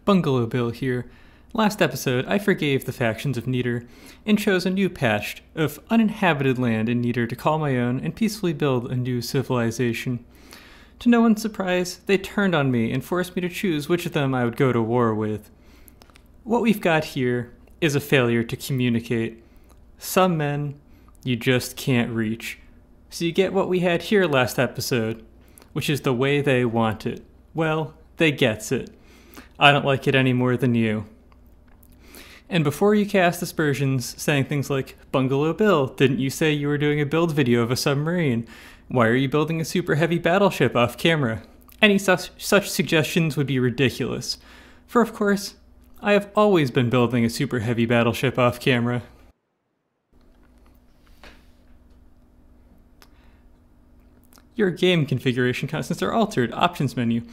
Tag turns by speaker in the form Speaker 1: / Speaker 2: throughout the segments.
Speaker 1: Bungalow Bill here. Last episode, I forgave the factions of Neater and chose a new patch of uninhabited land in Neater to call my own and peacefully build a new civilization. To no one's surprise, they turned on me and forced me to choose which of them I would go to war with. What we've got here is a failure to communicate. Some men you just can't reach. So you get what we had here last episode, which is the way they want it. Well, they gets it. I don't like it any more than you. And before you cast aspersions saying things like, Bungalow Bill, didn't you say you were doing a build video of a submarine? Why are you building a super heavy battleship off camera? Any such suggestions would be ridiculous. For of course, I have always been building a super heavy battleship off camera. Your game configuration constants are altered. Options menu.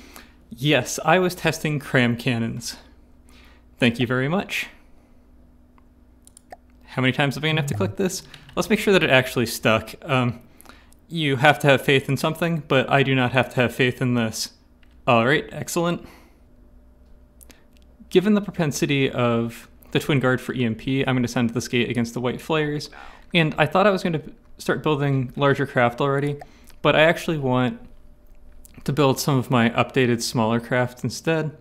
Speaker 1: Yes, I was testing cram cannons. Thank you very much. How many times am I going to have to click this? Let's make sure that it actually stuck. You have to have faith in something, but I do not have to have faith in this. Alright, excellent. Given the propensity of the Twin Guard for EMP, I'm going to send this gate against the white flares. And I thought I was going to start building larger craft already, but I actually want to build some of my updated smaller craft instead.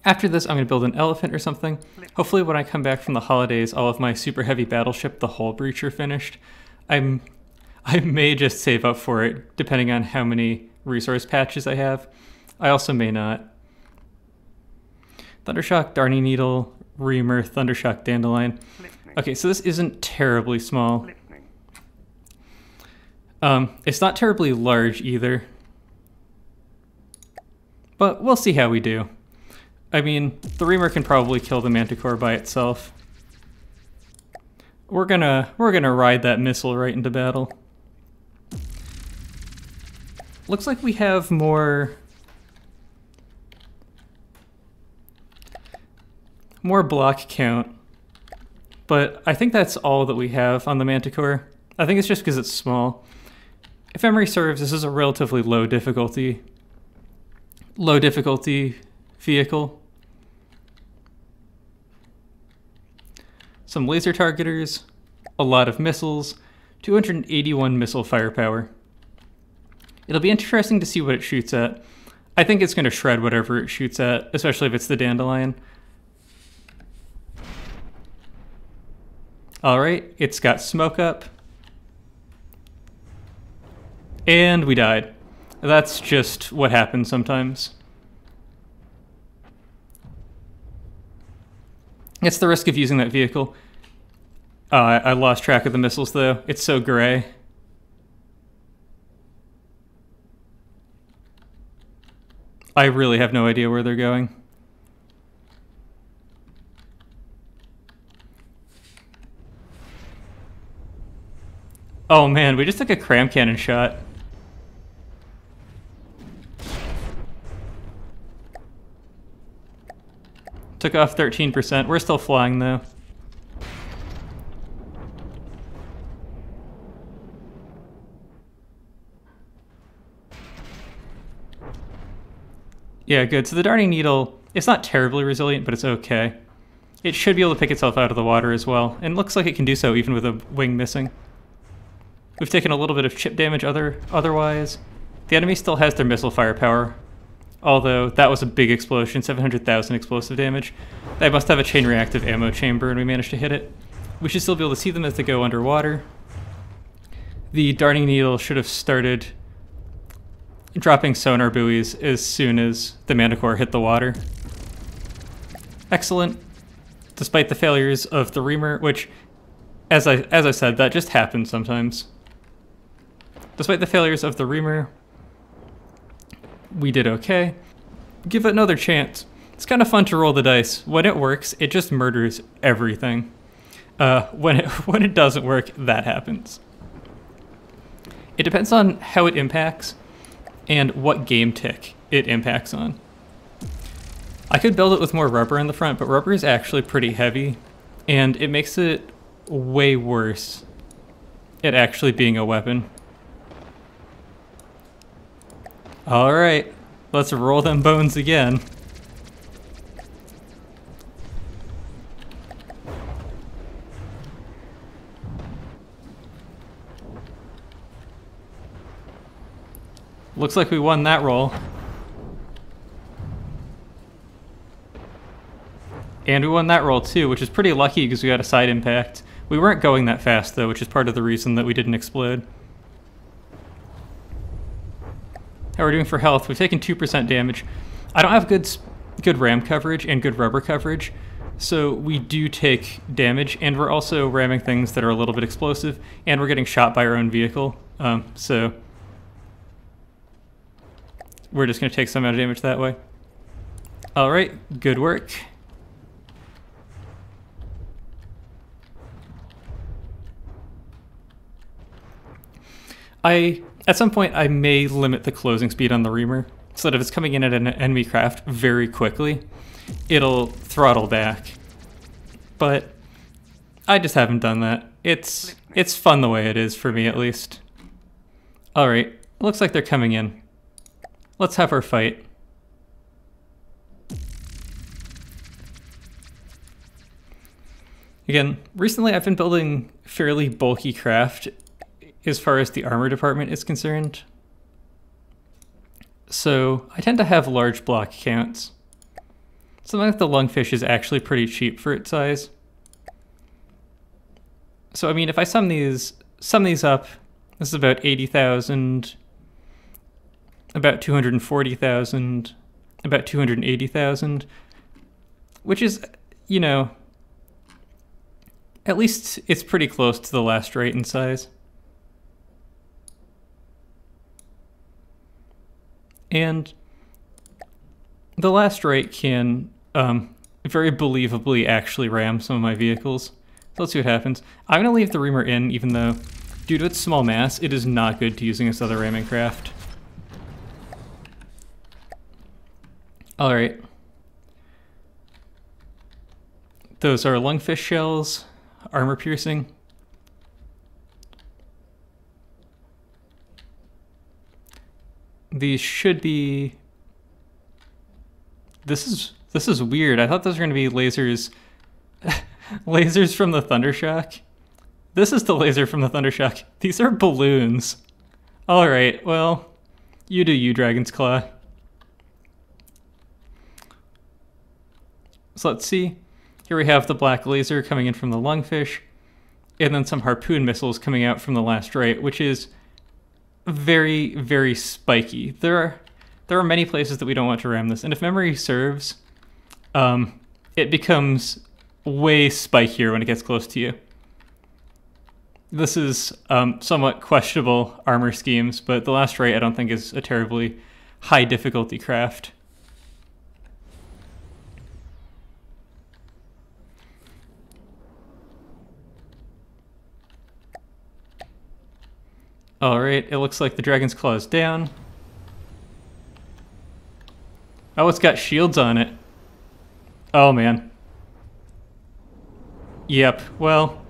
Speaker 1: After this, I'm going to build an elephant or something. Hopefully when I come back from the holidays, all of my super heavy battleship, the Hull Breacher, finished. I may just save up for it, depending on how many resource patches I have. I also may not. Thundershock, Darning Needle, Reamer, Thundershock, Dandelion. Okay, so this isn't terribly small. It's not terribly large either. But we'll see how we do. I mean, the Reamer can probably kill the Manticore by itself. We're gonna ride that missile right into battle. Looks like we have more block count, but I think that's all that we have on the Manticore. I think it's just because it's small. If memory serves, this is a relatively low difficulty vehicle. Some laser targeters, a lot of missiles, 281 missile firepower. It'll be interesting to see what it shoots at. I think it's going to shred whatever it shoots at, especially if it's the Dandelion. Alright, it's got smoke up. And we died. That's just what happens sometimes. It's the risk of using that vehicle. I lost track of the missiles though. It's so gray. I really have no idea where they're going. Oh man, we just took a cram cannon shot. Took off 13%. We're still flying though. Yeah, good. So the Darning Needle, it's not terribly resilient, but it's okay. It should be able to pick itself out of the water as well, and looks like it can do so even with a wing missing. We've taken a little bit of chip damage otherwise. The enemy still has their missile firepower, although that was a big explosion, 700,000 explosive damage. They must have a chain reactive ammo chamber and we managed to hit it. We should still be able to see them as they go underwater. The Darning Needle should have started dropping sonar buoys as soon as the Manticore hit the water. Excellent. Despite the failures of the Reamer, which, as I said, that just happens sometimes. Despite the failures of the Reamer, we did okay. Give it another chance. It's kind of fun to roll the dice. When it works, it just murders everything. When it doesn't work, that happens. It depends on how it impacts and what game tick it impacts on. I could build it with more rubber in the front, but rubber is actually pretty heavy, and it makes it way worse at actually being a weapon. Alright, let's roll them bones again. Looks like we won that roll. And we won that roll too, which is pretty lucky because we got a side impact. We weren't going that fast though, which is part of the reason that we didn't explode. How are we doing for health? We've taken 2% damage. I don't have good ram coverage and good rubber coverage, so we do take damage, and we're also ramming things that are a little bit explosive, and we're getting shot by our own vehicle. So we're just going to take some amount of damage that way. All right, good work. At some point, I may limit the closing speed on the reamer, so that if it's coming in at an enemy craft very quickly, it'll throttle back. But I just haven't done that. It's fun the way it is, for me at least. Alright, looks like they're coming in. Let's have our fight. Again, recently I've been building fairly bulky craft as far as the armor department is concerned. So I tend to have large block counts. Something like the Lungfish is actually pretty cheap for its size. So I mean, if I sum these up, this is about 80,000, about 240,000, about 280,000, which is, you know, at least it's pretty close to the last rate in size. And the last rate can very believably actually ram some of my vehicles. So let's see what happens. I'm going to leave the reamer in, even though, due to its small mass, it is not good to using this other ramming craft. Alright. Those are Lungfish shells, armor piercing. These should be... This is weird. I thought those were going to be lasers... lasers from the Thundershock. This is the laser from the Thundershock. These are balloons. Alright, well, you do you, Dragon's Claw. So let's see. Here we have the black laser coming in from the Lungfish, and then some harpoon missiles coming out from the last rate, which is very, very spiky. There are many places that we don't want to ram this, and if memory serves, it becomes way spikier when it gets close to you. This is somewhat questionable armor schemes, but the last rate I don't think is a terribly high difficulty craft. Alright, it looks like the Dragon's Claw is down. Oh, it's got shields on it. Oh, man. Yep, well,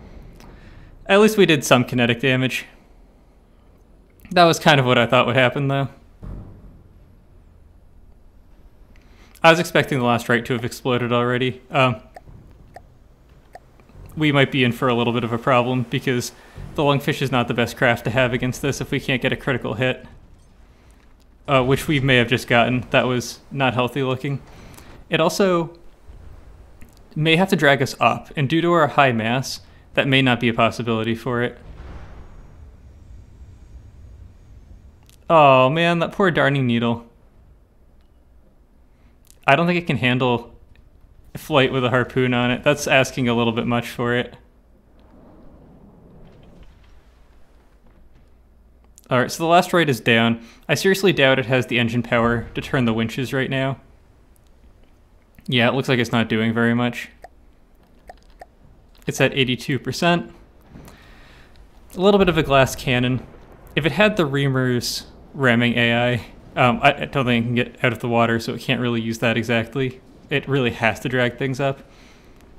Speaker 1: at least we did some kinetic damage. That was kind of what I thought would happen, though. I was expecting the last right to have exploded already. We might be in for a little bit of a problem, because the Lungfish is not the best craft to have against this if we can't get a critical hit. Which we may have just gotten. That was not healthy looking. It also may have to drag us up, and due to our high mass, that may not be a possibility for it. Oh man, that poor darning needle. I don't think it can handle flight with a harpoon on it. That's asking a little bit much for it. Alright, so the last right is down. I seriously doubt it has the engine power to turn the winches right now. Yeah, it looks like it's not doing very much. It's at 82%. A little bit of a glass cannon. If it had the reamer's ramming AI, I don't think it can get out of the water, so it can't really use that exactly. It really has to drag things up.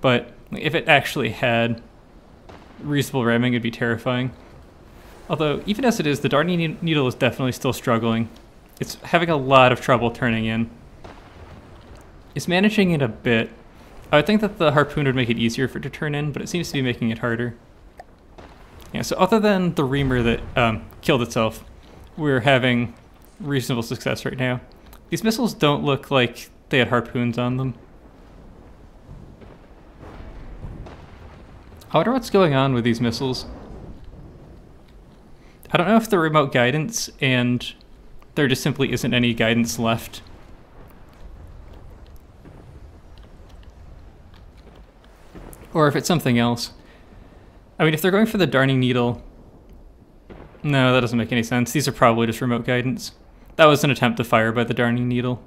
Speaker 1: But if it actually had reasonable ramming, it'd be terrifying. Although, even as it is, the darning needle is definitely still struggling. It's having a lot of trouble turning in. It's managing it a bit. I would think that the harpoon would make it easier for it to turn in, but it seems to be making it harder. Yeah, so other than the reamer that killed itself, we're having reasonable success right now. These missiles don't look like they had harpoons on them. I wonder what's going on with these missiles. I don't know if they're remote guidance and there just simply isn't any guidance left. Or if it's something else. I mean, if they're going for the darning needle... No, that doesn't make any sense. These are probably just remote guidance. That was an attempt to fire by the darning needle.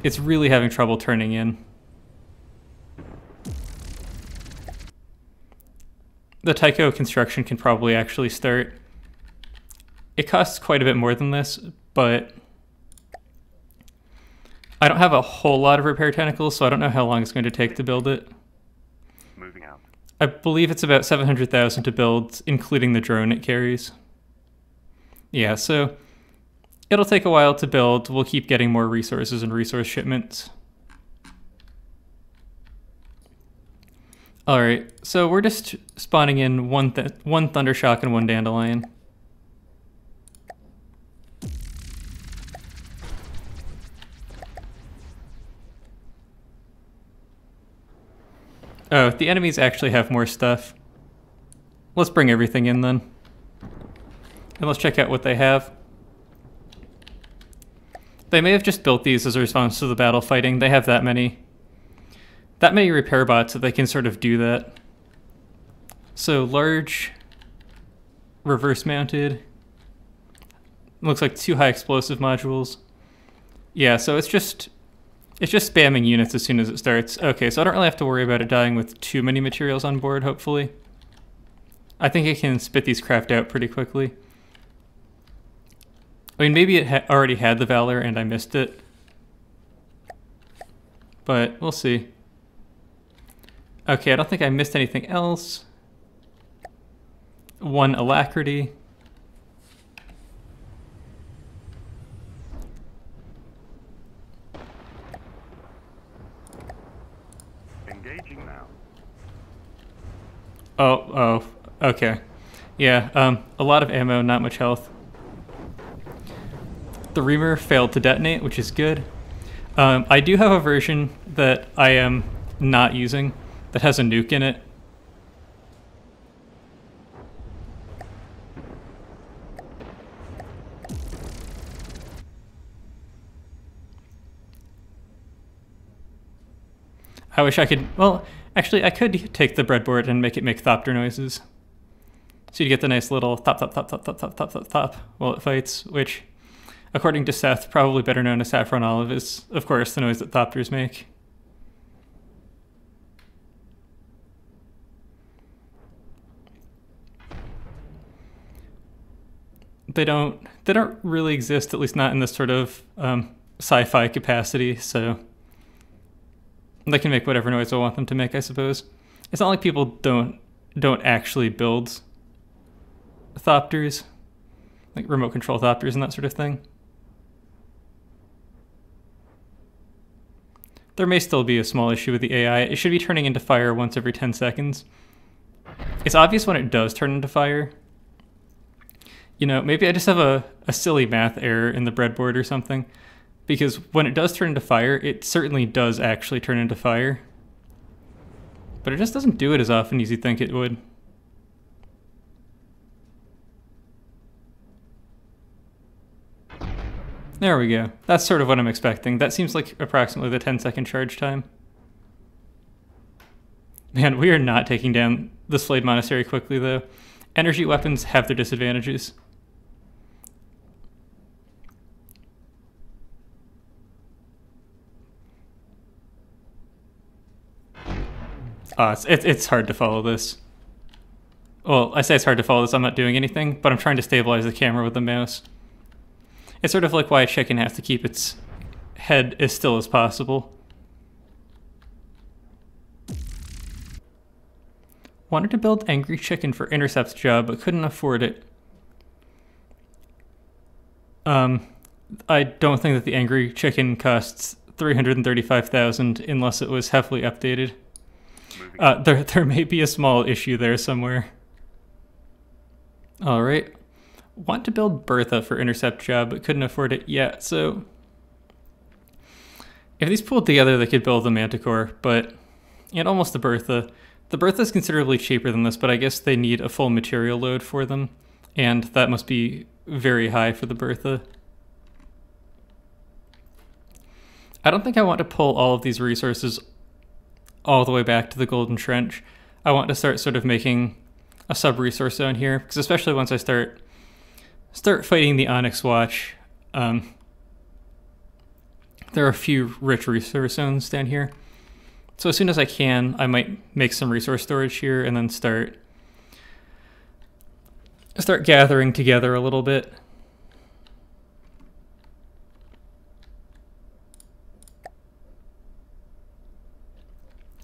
Speaker 1: It's really having trouble turning in. The Tycho construction can probably actually start. It costs quite a bit more than this, but I don't have a whole lot of repair tentacles, so I don't know how long it's going to take to build it.
Speaker 2: Moving out.
Speaker 1: I believe it's about 700,000 to build, including the drone it carries. Yeah, so it'll take a while to build. We'll keep getting more resources and resource shipments. Alright, so we're just spawning in one Thundershock and one Dandelion. Oh, the enemies actually have more stuff. Let's bring everything in then. And let's check out what they have. They may have just built these as a response to the battle fighting. They have that many repair bots that they can sort of do that. So large, reverse mounted. Looks like 2 high explosive modules. Yeah, so it's just spamming units as soon as it starts. Okay, so I don't really have to worry about it dying with too many materials on board, hopefully. I think it can spit these craft out pretty quickly. I mean, maybe it already had the Valor and I missed it. But we'll see. Okay, I don't think I missed anything else. 1 Alacrity.
Speaker 2: Engaging now.
Speaker 1: Oh, okay. Yeah, a lot of ammo, not much health. The Reamer failed to detonate, which is good. I do have a version that I am not using that has a nuke in it. I wish I could, well, actually I could take the breadboard and make it make thopter noises. So you get the nice little thop, thop, thop, thop, thop, thop, thop, thop, thop while it fights, which, according to Seth, probably better known as Saffron Olive, is, of course, the noise that thopters make. They don't really exist, at least not in this sort of sci-fi capacity, so they can make whatever noise I want them to make, I suppose. It's not like people don't actually build thopters, like remote control thopters and that sort of thing. There may still be a small issue with the AI. It should be turning into fire once every 10 seconds. It's obvious when it does turn into fire. You know, maybe I just have a silly math error in the breadboard or something. Because when it does turn into fire, it certainly does actually turn into fire. But it just doesn't do it as often as you'd think it would. There we go. That's sort of what I'm expecting. That seems like approximately the 10-second charge time. Man, we are not taking down the Slade Monastery quickly, though. Energy weapons have their disadvantages. It's hard to follow this. Well, I say it's hard to follow this, I'm not doing anything, but I'm trying to stabilize the camera with the mouse. It's sort of like why a chicken has to keep its head as still as possible. Wanted to build Angry Chicken for Intercept's job, but couldn't afford it. I don't think that the Angry Chicken costs $335,000 unless it was heavily updated. There may be a small issue there somewhere. All right. want to build Bertha for intercept job, but couldn't afford it yet. So if these pulled together, they could build the Manticore, and almost the Bertha. The Bertha is considerably cheaper than this, but I guess they need a full material load for them, and that must be very high for the Bertha. I don't think I want to pull all of these resources all the way back to the Golden Trench. I want to start sort of making a sub-resource zone here, because especially once I start fighting the Onyx Watch, there are a few rich resource zones down here. So as soon as I can, I might make some resource storage here and then start gathering together a little bit.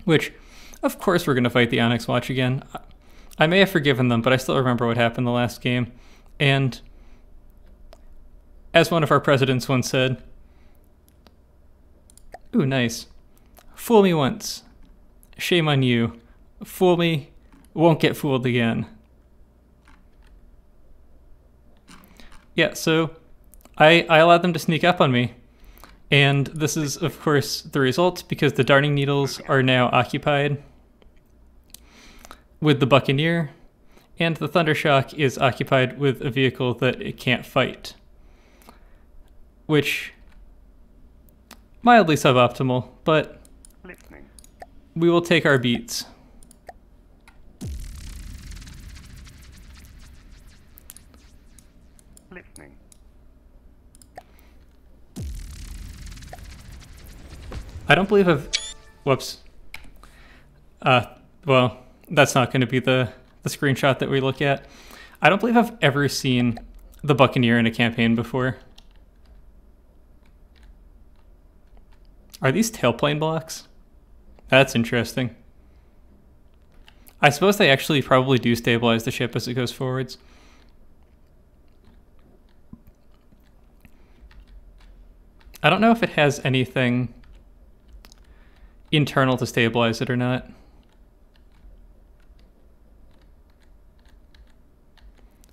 Speaker 1: Which, of course, we're going to fight the Onyx Watch again. I may have forgiven them, but I still remember what happened the last game. And as one of our presidents once said, ooh, nice. Fool me once. Shame on you. Fool me, won't get fooled again. Yeah, so I allowed them to sneak up on me. And this is, of course, the result because the Darning Needles are now occupied with the Buccaneer, and the Thundershock is occupied with a vehicle that it can't fight. Which, mildly suboptimal, but we will take our beats.
Speaker 2: Listening.
Speaker 1: I don't believe I've... Whoops. Well, that's not going to be the screenshot that we look at. I don't believe I've ever seen the Buccaneer in a campaign before. Are these tailplane blocks? That's interesting. I suppose they actually probably do stabilize the ship as it goes forwards. I don't know if it has anything internal to stabilize it or not.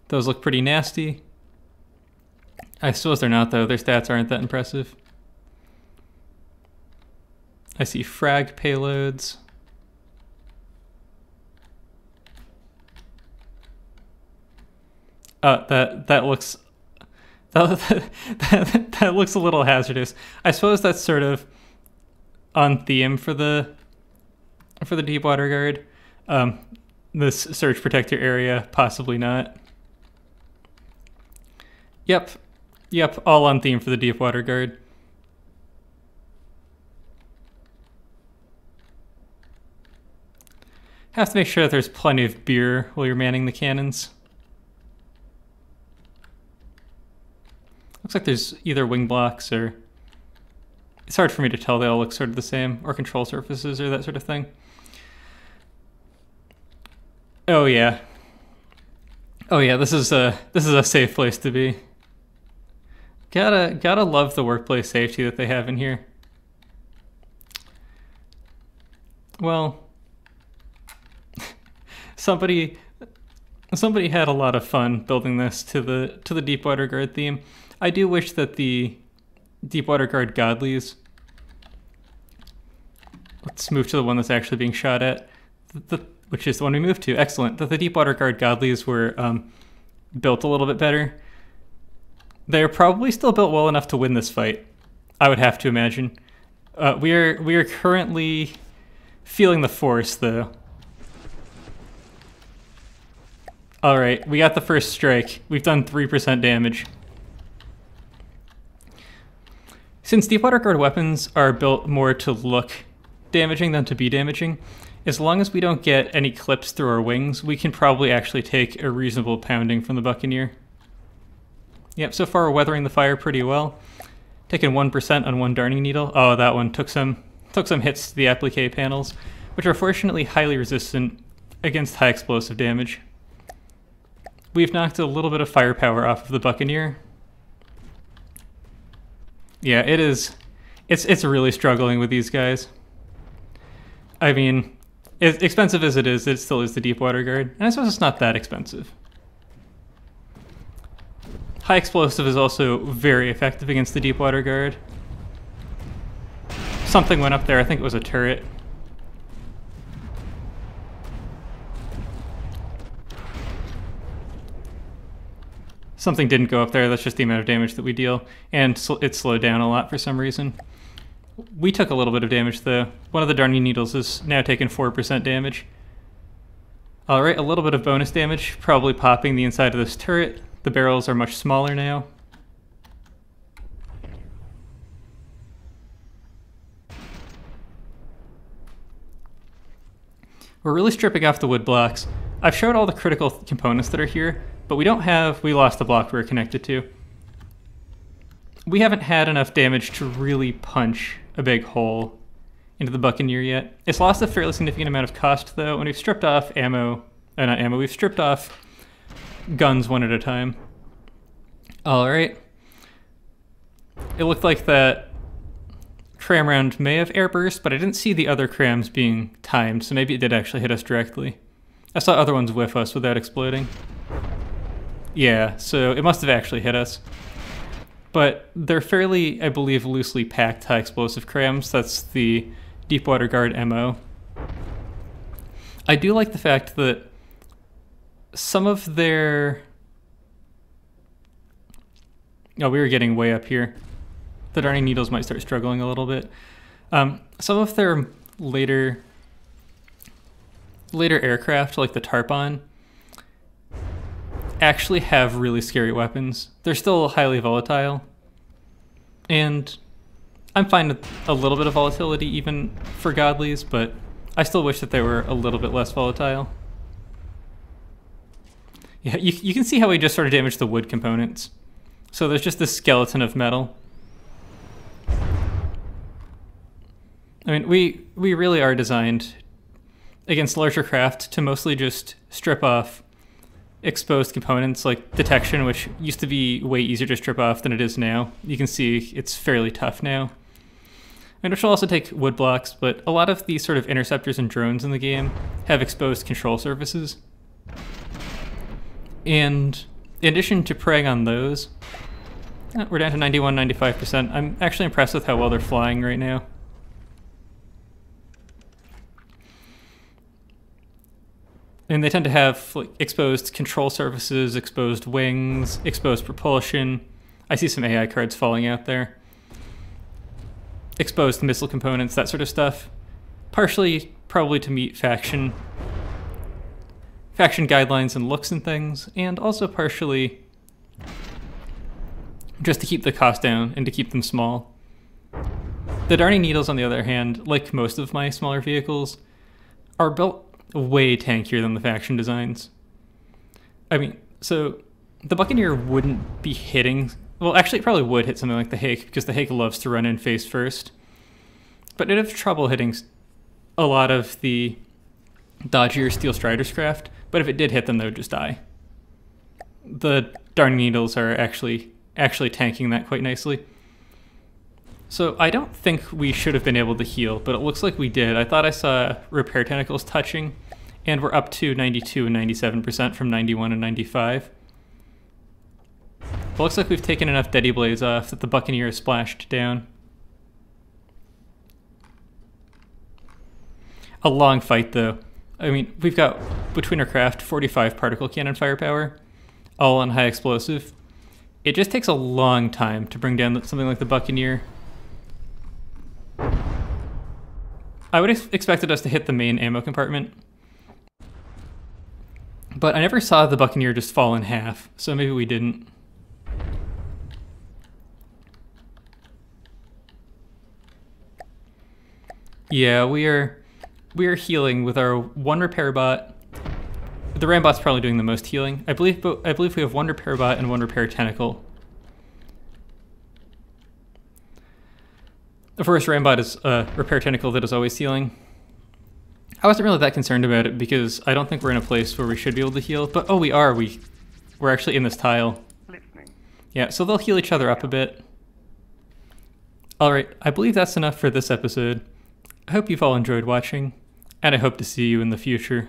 Speaker 1: Those look pretty nasty. I suppose they're not, though. Their stats aren't that impressive. I see frag payloads. That looks that looks a little hazardous. I suppose that's sort of on theme for the Deepwater Guard. This surge protector area, possibly not. Yep, all on theme for the Deepwater Guard. Have to make sure that there's plenty of beer while you're manning the cannons. Looks like there's either wing blocks or... It's hard for me to tell, they all look sort of the same, or control surfaces or that sort of thing. Oh yeah. Oh yeah, this is a safe place to be. Gotta love the workplace safety that they have in here. Well, somebody had a lot of fun building this to the Deepwater Guard theme. I do wish that the Deepwater Guard Godlies... Let's move to the one that's actually being shot at, which is the one we moved to. Excellent. That the Deepwater Guard Godlies were built a little bit better. They're probably still built well enough to win this fight, I would have to imagine. We are currently feeling the force, though. Alright, we got the first strike. We've done 3% damage. Since Deepwater Guard weapons are built more to look damaging than to be damaging, as long as we don't get any clips through our wings, we can probably actually take a reasonable pounding from the Buccaneer. Yep, so far we're weathering the fire pretty well. Taking 1% on one Darning Needle. Oh, that one took some hits to the applique panels, which are fortunately highly resistant against high explosive damage. We've knocked a little bit of firepower off of the Buccaneer. Yeah, it's really struggling with these guys. I mean, as expensive as it still is the Deepwater Guard, and I suppose it's not that expensive. High explosive is also very effective against the deep water guard. Something went up there, I think it was a turret. Something didn't go up there, that's just the amount of damage that we deal. And it slowed down a lot for some reason. We took a little bit of damage though. One of the Darning Needles has now taken 4% damage. Alright, a little bit of bonus damage, probably popping the inside of this turret. The barrels are much smaller now. We're really stripping off the wood blocks. I've showed all the critical components that are here, but we lost the block we were connected to. We haven't had enough damage to really punch a big hole into the Buccaneer yet. It's lost a fairly significant amount of cost though, and we've stripped off we've stripped off guns one at a time. Alright. It looked like that cram round may have airburst, but I didn't see the other crams being timed, so maybe it did actually hit us directly. I saw other ones whiff us without exploding. Yeah, so it must have actually hit us. But they're fairly, I believe, loosely packed high explosive crams. That's the Deepwater Guard MO. I do like the fact that some of their... Oh, we were getting way up here. The Darning Needles might start struggling a little bit. Some of their later aircraft, like the Tarpon, actually have really scary weapons. They're still highly volatile, and I'm fine with a little bit of volatility even for Godlies, but I still wish that they were a little bit less volatile. Yeah, you can see how we just sort of damaged the wood components. So there's just this skeleton of metal. I mean, we really are designed against larger craft to mostly just strip off exposed components like detection, which used to be way easier to strip off than it is now. You can see it's fairly tough now. And which will also take wood blocks, but a lot of these sort of interceptors and drones in the game have exposed control surfaces. And in addition to preying on those, we're down to 91, 95%. I'm actually impressed with how well they're flying right now. And they tend to have like exposed control surfaces, exposed wings, exposed propulsion. I see some AI cards falling out there. Exposed missile components, that sort of stuff. Partially probably to meet faction guidelines and looks and things, and also partially just to keep the cost down and to keep them small. The Darning Needles, on the other hand, like most of my smaller vehicles, are built way tankier than the faction designs. I mean, so the Buccaneer wouldn't be hitting... Well, actually it probably would hit something like the Hake, because the Hake loves to run in face first. But it'd have trouble hitting a lot of the dodgier Steel Strider's craft, but if it did hit them, they would just die. The Darning Needles are actually tanking that quite nicely. So I don't think we should have been able to heal, but it looks like we did. I thought I saw repair tentacles touching, and we're up to 92 and 97% from 91 and 95. It looks like we've taken enough Deadly Blades off that the Buccaneer is splashed down. A long fight though. I mean, we've got, between our craft, 45 particle cannon firepower, all on high explosive. It just takes a long time to bring down something like the Buccaneer. I would have expected us to hit the main ammo compartment, but I never saw the Buccaneer just fall in half, so maybe we didn't. Yeah, we are healing with our one repair bot. The Rambot's probably doing the most healing. I believe we have one repair bot and one repair tentacle. The first Rambot is a repair tentacle that is always healing. I wasn't really that concerned about it because I don't think we're in a place where we should be able to heal, but oh, we are. We're actually in this tile. Yeah, so they'll heal each other up a bit. Alright, I believe that's enough for this episode. I hope you've all enjoyed watching, and I hope to see you in the future.